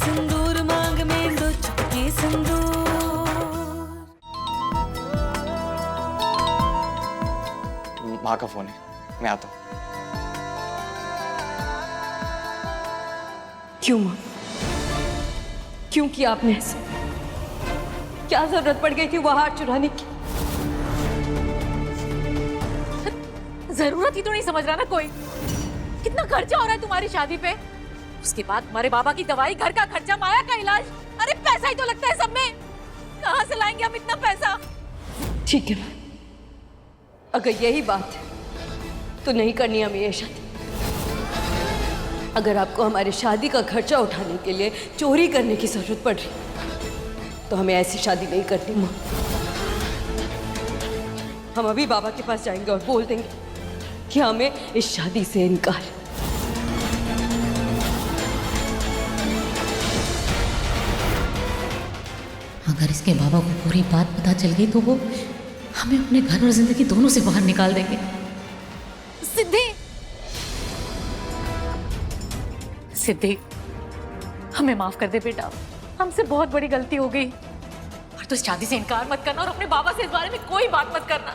सिंदूर मांग में दो चुटकी सिंदूर। माँ का फोन है, मैं आता हूँ। क्यों माँ, क्यों किया आपने ऐसा? क्या जरूरत पड़ गई थी वो हार चुराने की? जरूरत ही तो नहीं समझ रहा ना कोई। कितना खर्चा हो रहा है तुम्हारी शादी पे, उसके बाद हमारे बाबा की दवाई, घर का खर्चा, माया का इलाज। अरे पैसा ही तो लगता है सब में, कहाँ से लाएंगे हम इतना पैसा? ठीक है, अगर यही बात है तो नहीं करनी हमें ये शादी। अगर आपको हमारी शादी का खर्चा उठाने के लिए चोरी करने की जरूरत पड़ रही तो हमें ऐसी शादी नहीं करनी माँ। हम अभी बाबा के पास जाएंगे और बोल देंगे कि हमें इस शादी से इनकार। अगर इसके बाबा को पूरी बात पता चल गई तो वो हमें अपने घर और जिंदगी दोनों से बाहर निकाल देंगे। सिद्धि, सिद्धि, हमें माफ कर दे बेटा, हमसे बहुत बड़ी गलती हो गई। और तू इस शादी से इनकार मत करना और अपने बाबा से इस बारे में कोई बात मत करना।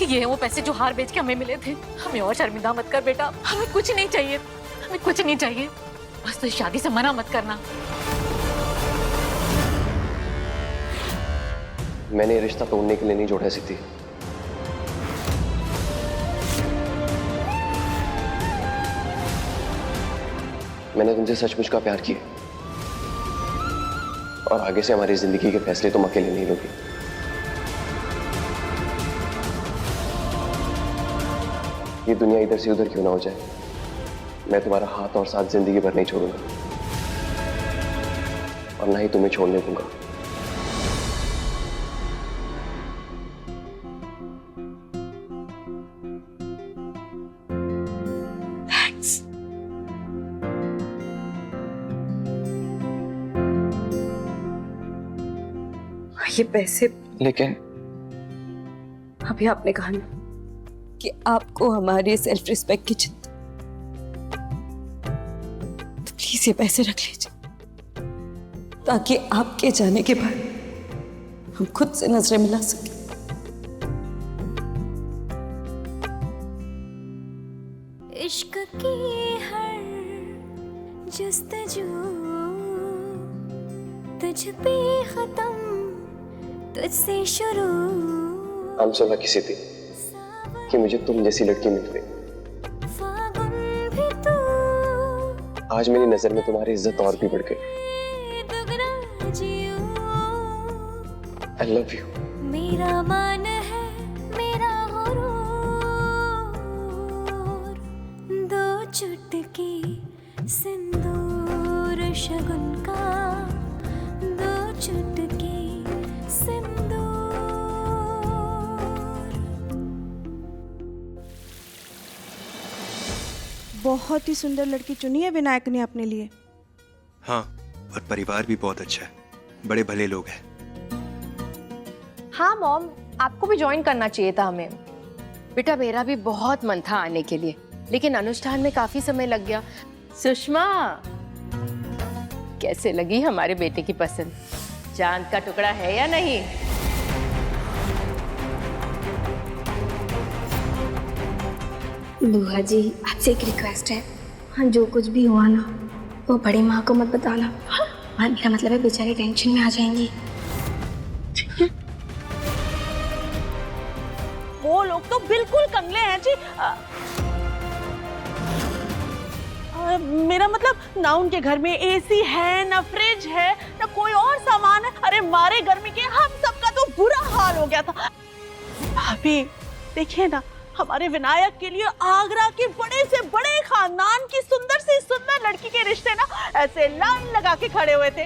ये वो पैसे जो हार बेच के हमें मिले थे, हमें और शर्मिंदा मत कर बेटा। हमें कुछ नहीं चाहिए, हमें कुछ नहीं चाहिए, बस तो इस शादी से मना मत करना। मैंने ये रिश्ता तोड़ने के लिए नहीं जोड़ा सिद्धि। मैंने तुमसे सचमुच का प्यार किया और आगे से हमारी जिंदगी के फैसले तुम अकेले नहीं लोगे। ये दुनिया इधर से उधर क्यों ना हो जाए, मैं तुम्हारा हाथ और साथ जिंदगी भर नहीं छोड़ूंगा और ना ही तुम्हें छोड़ने दूंगा। थैंक्स। ये पैसे, लेकिन अभी आपने कहा ना कि आपको हमारी सेल्फ रिस्पेक्ट की चिंता, तो प्लीज ये पैसे रख लीजिए ताकि आपके जाने के बाद हम खुद से नजरें मिला सकें। इश्क की हर जस्तजू तुझ पे खत्म, तुझसे शुरू। हम सुबह किसी थी कि मुझे तुम जैसी लड़की मिल गई। आज मेरी नजर में तुम्हारी इज्जत और भी बढ़ गई। I love you। मेरा मान है मेरा गुरूर, दो चुटकी सिंदूर शगुन का, दो चुटकी सिंदूर। बहुत ही सुंदर लड़की चुनी है विनायक ने अपने लिए। हाँ, और परिवार भी बहुत अच्छा है, बड़े भले लोग हैं। हाँ मॉम, आपको भी ज्वाइन करना चाहिए था हमें। बेटा मेरा भी बहुत मन था आने के लिए, लेकिन अनुष्ठान में काफी समय लग गया। सुषमा, कैसे लगी हमारे बेटे की पसंद? चांद का टुकड़ा है या नहीं? बुआ जी, आपसे एक रिक्वेस्ट है। हाँ, जो कुछ भी हुआ ना वो बड़ी माँ को मत बताना। हाँ, मेरा मतलब है बेचारी टेंशन में आ जाएंगी। वो लोग तो बिल्कुल कंगले हैं जी। मेरा मतलब ना उनके घर में एसी है, ना फ्रिज है, ना कोई और सामान है। अरे मारे गर्मी के हम सबका तो बुरा हाल हो गया था। भाभी देखिए ना, हमारे विनायक के लिए आगरा के बड़े से बड़े खानदान की सुंदर से सुंदर लड़की के रिश्ते ना ऐसे लाइन लगा के खड़े हुए थे,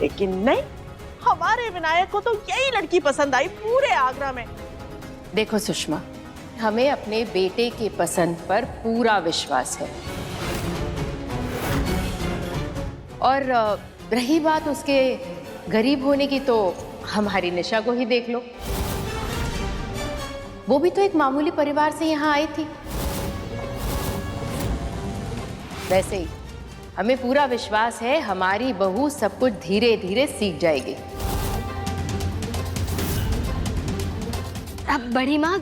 लेकिन नहीं, हमारे विनायक को तो यही लड़की पसंद आई पूरे आगरा में। देखो सुषमा, हमें अपने बेटे की पसंद पर पूरा विश्वास है और रही बात उसके गरीब होने की, तो हमारी निशा को ही देख लो। वो भी तो एक मामूली परिवार से यहाँ आई थी। वैसे ही हमें पूरा विश्वास है हमारी बहू सब कुछ धीरे धीरे सीख जाएगी। अब बड़ी माँ,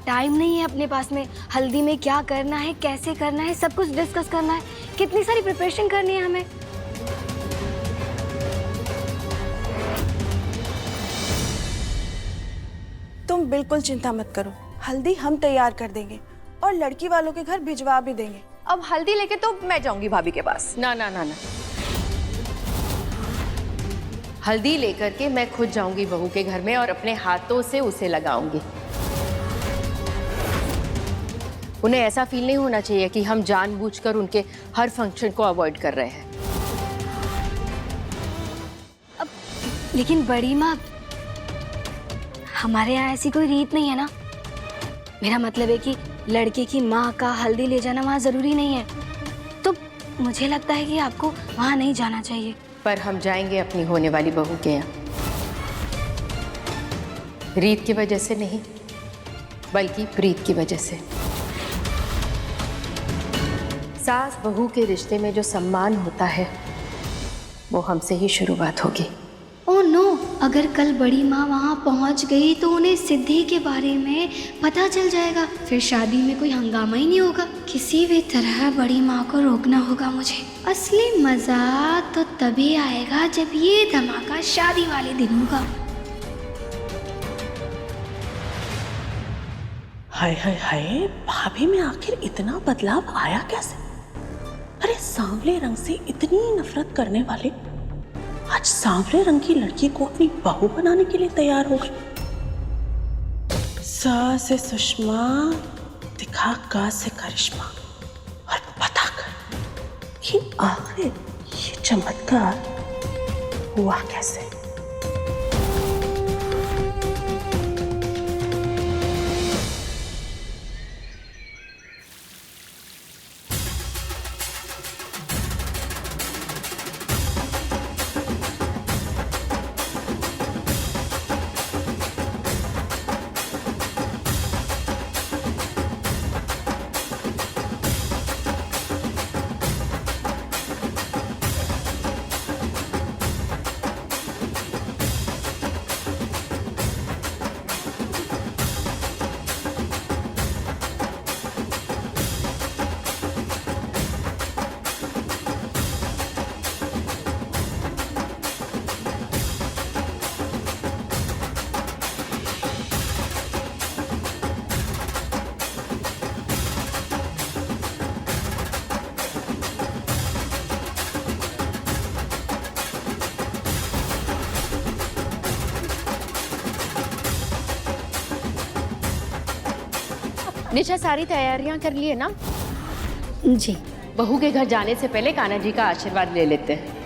टाइम नहीं है अपने पास में। हल्दी में क्या करना है, कैसे करना है, सब कुछ डिस्कस करना है। कितनी सारी प्रिपरेशन करनी है हमें। तुम बिल्कुल चिंता मत करो, हल्दी हम तैयार कर देंगे और लड़की वालों के घर भिजवा भी देंगे। अब हल्दी लेके तो मैं जाऊंगी भाभी के पास। ना ना ना ना, हल्दी लेकर के मैं खुद जाऊंगी बहू के घर में और अपने हाथों से उसे लगाऊंगी। उन्हें ऐसा फील नहीं होना चाहिए कि हम जानबूझकर उनके हर फंक्शन को अवॉइड कर रहे हैं। अब लेकिन बड़ी माँ, हमारे यहाँ ऐसी कोई रीत नहीं है ना। मेरा मतलब है कि लड़के की माँ का हल्दी ले जाना वहाँ जरूरी नहीं है, तो मुझे लगता है कि आपको वहाँ नहीं जाना चाहिए। पर हम जाएंगे अपनी होने वाली बहू के यहाँ, रीत की वजह से नहीं बल्कि प्रीत की वजह से। सास बहू के रिश्ते में जो सम्मान होता है वो हमसे ही शुरुआत होगी। ओह नो, अगर कल बड़ी माँ वहाँ पहुँच गई तो उन्हें सिद्धि के बारे में पता चल जाएगा, फिर शादी में कोई हंगामा ही नहीं होगा। किसी भी तरह बड़ी माँ को रोकना होगा मुझे। असली मजा तो तभी आएगा जब ये धमाका शादी वाले दिन होगा। हाय हाय हाय, भाभी में आखिर इतना बदलाव आया कैसे? अरे सांवले रंग से इतनी नफरत करने वाले आज सांवले रंग की लड़की को अपनी बहू बनाने के लिए तैयार हो गई। स से सुषमा, दिखा क से करिश्मा, और पता कर कि आखिर ये चमत्कार हुआ कैसे। निशा, सारी तैयारियां कर लिए ना? जी। बहू के घर जाने से पहले कान्हा जी का आशीर्वाद ले लेते हैं।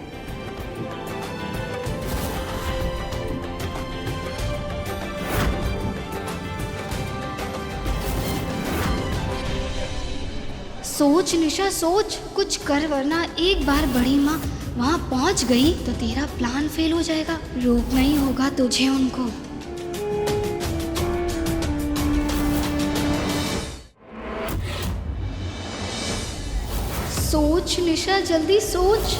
सोच निशा सोच, कुछ कर, वरना एक बार बड़ी माँ वहाँ पहुँच गई तो तेरा प्लान फेल हो जाएगा। रोकना ही होगा तुझे उनको। सोच निशा, जल्दी सोच।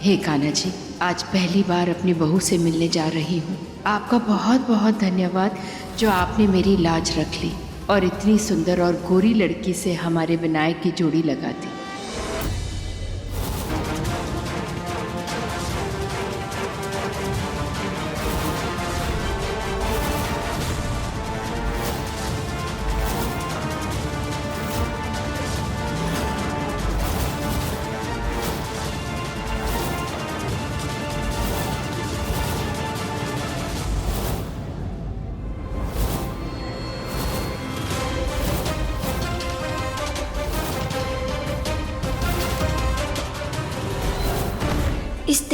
हे कान्हा जी, आज पहली बार अपनी बहू से मिलने जा रही हूँ। आपका बहुत बहुत धन्यवाद जो आपने मेरी लाज रख ली और इतनी सुंदर और गोरी लड़की से हमारे विनायक की जोड़ी लगा दी।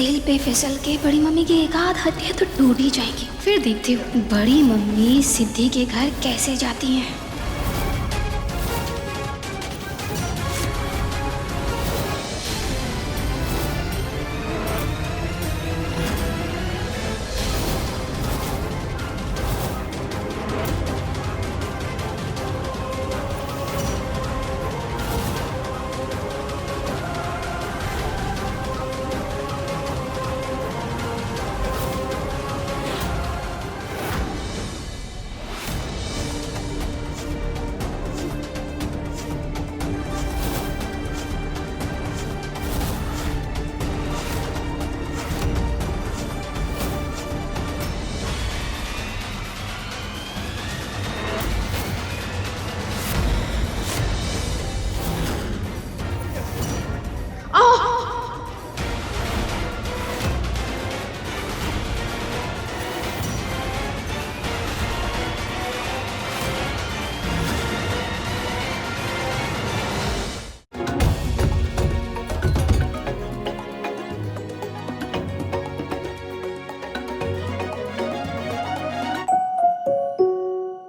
तेल पे फिसल के बड़ी मम्मी की एक आध हड्डियां तो टूट ही जाएगी। फिर देखती हूँ बड़ी मम्मी सिद्धि के घर कैसे जाती हैं।